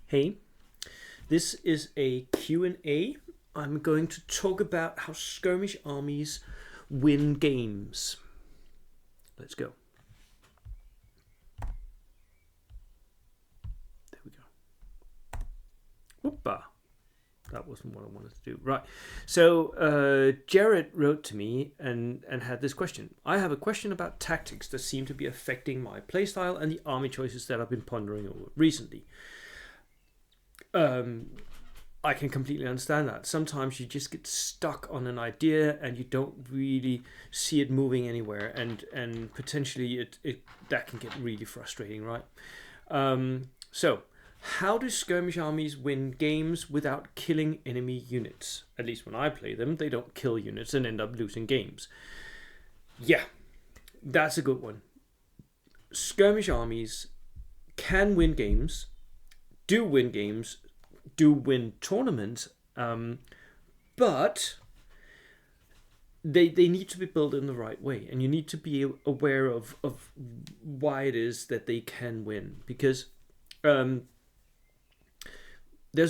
Hey, this is a Q&A. I'm going to talk about how skirmish armies win games. Let's go. There we go. Whoopa. That wasn't what I wanted to do. Right. So Jared wrote to me and had this question. I have a question about tactics that seem to be affecting my playstyle and the army choices that I've been pondering over recently. I can completely understand that. Sometimes you just get stuck on an idea and you don't really see it moving anywhere, and potentially it that can get really frustrating, right? So, how do skirmish armies win games without killing enemy units? At least when I play them, they don't kill units and end up losing games. Yeah, that's a good one. Skirmish armies can win games, do win games, do win tournaments, but they need to be built in the right way, and you need to be aware of why it is that they can win, because there's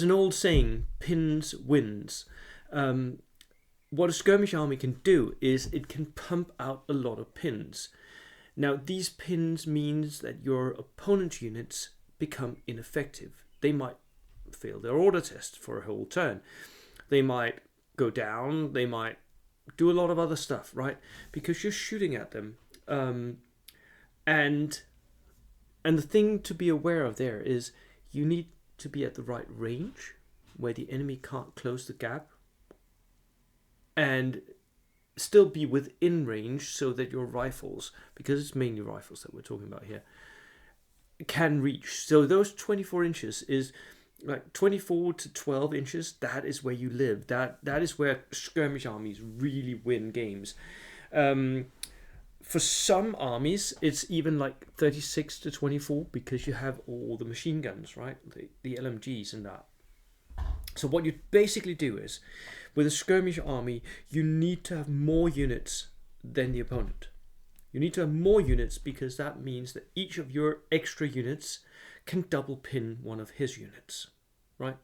an old saying, pins wins. What a skirmish army can do is it can pump out a lot of pins. Now these pins means that your opponent's units become ineffective. They might fail their order test for a whole turn. They might go down. They might do a lot of other stuff, right? Because you're shooting at them. And the thing to be aware of there is you need to be at the right range where the enemy can't close the gap, and still be within range so that your rifles, because it's mainly rifles that we're talking about here, can reach. So those 24 inches is like 24 to 12 inches. That is where you live. That is where skirmish armies really win games. For some armies, it's even like 36 to 24 because you have all the machine guns, right? The LMGs and that. So what you basically do is, with a skirmish army, you need to have more units than the opponent. You need to have more units because that means that each of your extra units can double pin one of his units, right?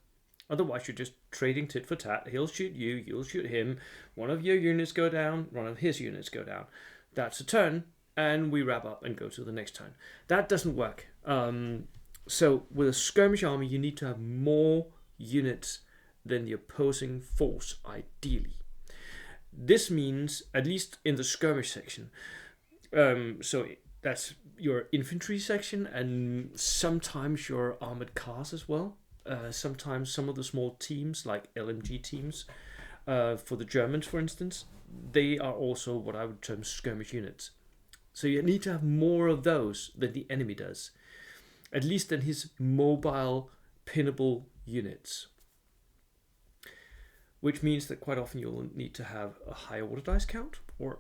Otherwise, you're just trading tit for tat. He'll shoot you, you'll shoot him. One of your units go down, one of his units go down. That's a turn, and we wrap up and go to the next turn. That doesn't work. So with a skirmish army, you need to have more units than the opposing force, ideally. This means, at least in the skirmish section, so that's your infantry section and sometimes your armored cars as well. Sometimes some of the small teams, like LMG teams, for the Germans, for instance, they are also what I would term skirmish units. So you need to have more of those than the enemy does, at least than his mobile, pinnable units. Which means that quite often you'll need to have a high order dice count, or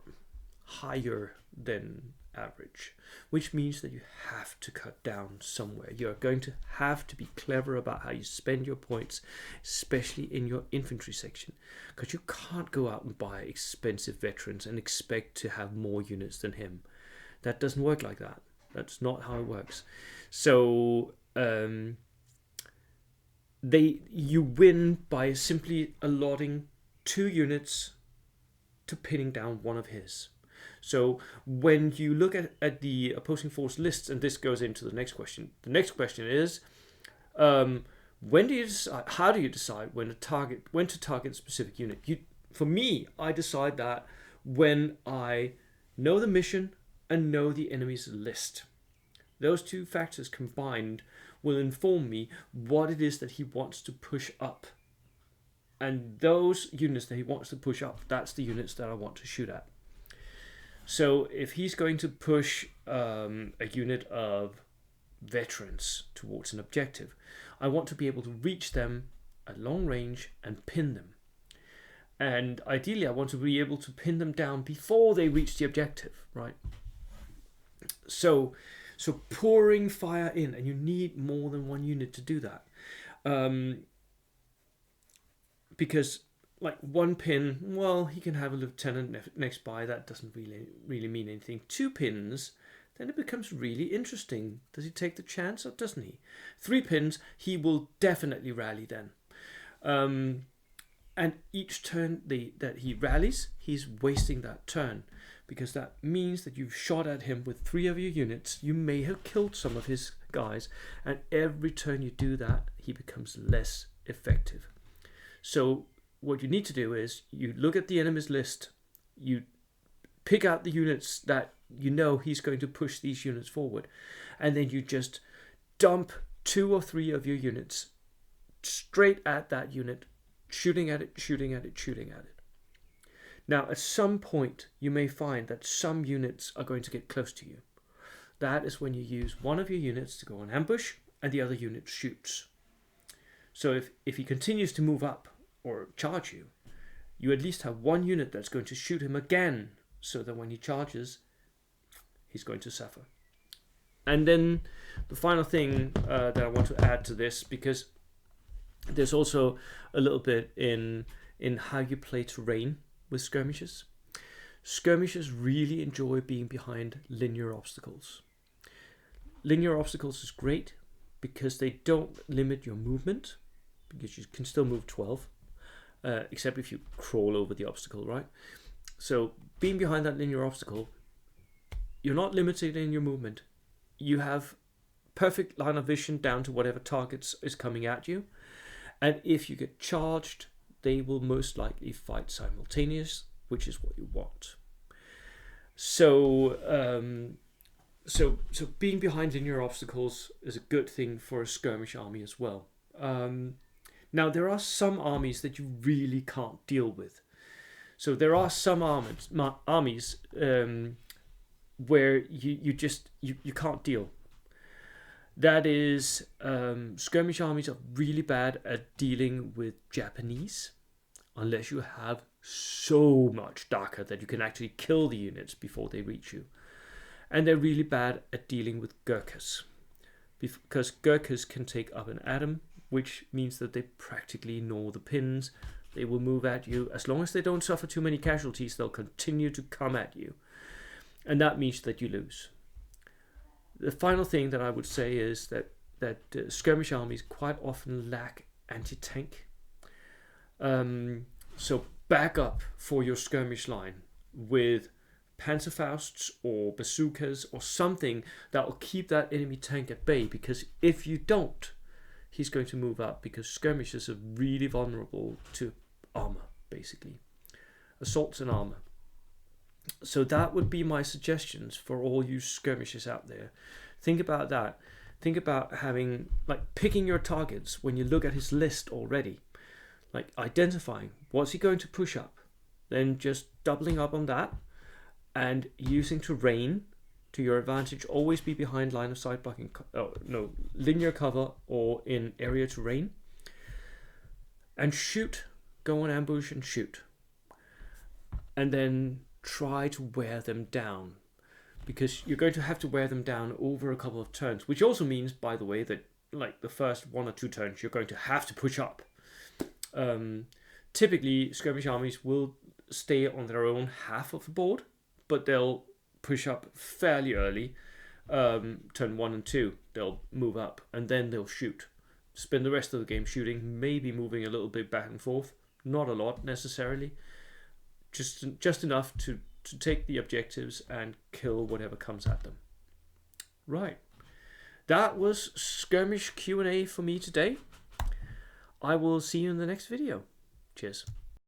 higher than average, which means that you have to cut down somewhere. You're going to have to be clever about how you spend your points, especially in your infantry section, because you can't go out and buy expensive veterans and expect to have more units than him. That doesn't work like that. That's not how it works. So you win by simply allotting 2 units to pinning down one of his. So when you look at the opposing force lists, and this goes into the next question. The next question is, when do you decide? How do you decide when to target a specific unit? For me, I decide that when I know the mission and know the enemy's list. Those two factors combined will inform me what it is that he wants to push up. And those units that he wants to push up, that's the units that I want to shoot at. So if he's going to push a unit of veterans towards an objective, I want to be able to reach them at long range and pin them. And ideally, I want to be able to pin them down before they reach the objective, right? So pouring fire in, and you need more than one unit to do that. Because like one pin, well, he can have a lieutenant next by. That doesn't really mean anything. 2 pins, then it becomes really interesting. Does he take the chance or doesn't he? 3 pins, he will definitely rally then. And each turn that he rallies, he's wasting that turn, because that means that you've shot at him with 3 of your units. You may have killed some of his guys, and every turn you do that, he becomes less effective. So what you need to do is you look at the enemy's list, you pick out the units that you know he's going to push these units forward, and then you just dump 2 or 3 of your units straight at that unit, shooting at it, shooting at it, shooting at it. Now, at some point, you may find that some units are going to get close to you. That is when you use one of your units to go on ambush, and the other unit shoots. So if he continues to move up or charge you, you at least have one unit that's going to shoot him again, so that when he charges, he's going to suffer. And then the final thing that I want to add to this, because there's also a little bit in how you play terrain with skirmishes. Skirmishes really enjoy being behind linear obstacles. Linear obstacles is great because they don't limit your movement, because you can still move 12, except if you crawl over the obstacle, right? So being behind that linear obstacle, you're not limited in your movement. You have perfect line of vision down to whatever targets is coming at you. And if you get charged, they will most likely fight simultaneous, which is what you want. So, so being behind linear obstacles is a good thing for a skirmish army as well. Now, there are some armies that you really can't deal with. So there are some armies where you can't deal. That is, skirmish armies are really bad at dealing with Japanese, unless you have so much Daka that you can actually kill the units before they reach you. And they're really bad at dealing with Gurkhas, because Gurkhas can take up an atom, which means that they practically ignore the pins. They will move at you. As long as they don't suffer too many casualties, they'll continue to come at you. And that means that you lose. The final thing that I would say is that skirmish armies quite often lack anti-tank. So back up for your skirmish line with Panzerfausts or bazookas or something that will keep that enemy tank at bay, because if you don't, he's going to move up, because skirmishes are really vulnerable to armor, basically. Assaults and armor. So that would be my suggestions for all you skirmishers out there. Think about that. Think about having, like, picking your targets when you look at his list already. Like, identifying what's he going to push up. Then just doubling up on that and using terrain to your advantage. Always be behind line of sight, linear cover or in area terrain. And shoot. Go on ambush and shoot. And then try to wear them down, because you're going to have to wear them down over a couple of turns, which also means, by the way, that like the first 1 or 2 turns you're going to have to push up. Typically skirmish armies will stay on their own half of the board, but they'll push up fairly early. Turn 1 and 2 they'll move up, and then they'll shoot, spend the rest of the game shooting, maybe moving a little bit back and forth, not a lot necessarily, just enough to take the objectives and kill whatever comes at them. Right. That was skirmish Q&A for me today. I will see you in the next video. Cheers.